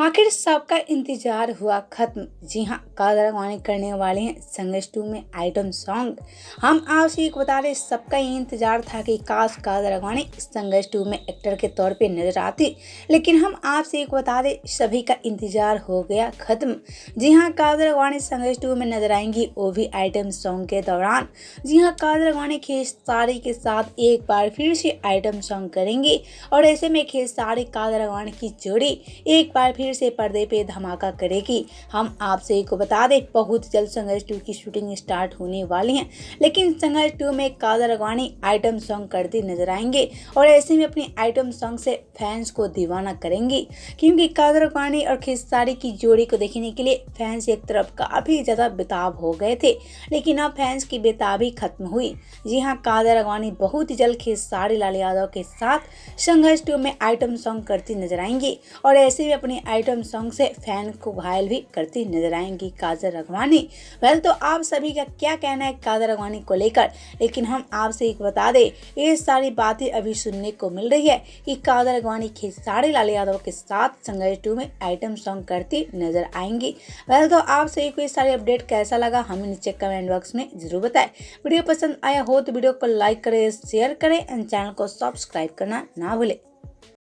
आखिर सबका इंतजार हुआ खत्म। जी हाँ, कादर अडवाणी करने वाले हैं संघर्ष 2 में आइटम सॉन्ग। हम आपसे एक बता दें, सबका ये इंतजार था कि काश कादर अडवाणी संघर्ष 2 में एक्टर के तौर पे नजर आती, लेकिन हम आपसे एक बता दें, सभी का इंतजार हो गया खत्म। जी हाँ, कादर अडवाणी संघर्ष 2 में नजर आएंगी, वो भी आइटम सॉन्ग के दौरान। जी हाँ, कादर अडवाणी खेसारी के साथ एक बार फिर से आइटम सॉन्ग करेंगी और ऐसे में खेसारी कादर अडवाणी की जोड़ी एक बार फिर से पर्दे पे धमाका करेगी। हम आपसे एक बता दें, बहुत जल्द संघर्ष 2 की शूटिंग स्टार्ट होने वाली है, लेकिन संघर्ष 2 में कादर अडवाणी आइटम सॉन्ग करती नजर आएंगे और ऐसे में अपनी आइटम सॉन्ग से फैंस को दीवाना करेंगी, क्योंकि कादर अडवाणी और खेसारी की जोड़ी को देखने के लिए फैंस एक तरफ काफी ज्यादा बेताब हो गए थे, लेकिन अब फैंस की बेताबी खत्म हुई। जी हाँ, कादर अडवाणी बहुत ही जल्द खेसारी लाल यादव के साथ संघर्ष 2 में आइटम सॉन्ग करती नजर आएंगी और ऐसे में अपनी आइटम सॉन्ग से फैन को घायल भी करती नजर आएंगी कादर अडवाणी। तो आप सभी का क्या कहना है कादर अडवाणी को लेकर? लेकिन हम आपसे एक बता दें, ये सारी बातें अभी सुनने को मिल रही है कि कादर अडवाणी खेसारी लाल यादव के साथ संघर्ष 2 में आइटम सॉन्ग करती नजर आएंगी। तो आप सभी को ये सारी अपडेट कैसा लगा, हमें नीचे कमेंट बॉक्स में जरूर बताएं। वीडियो पसंद आया हो तो वीडियो को लाइक करें, शेयर करें और चैनल को सब्सक्राइब करना ना भूलें।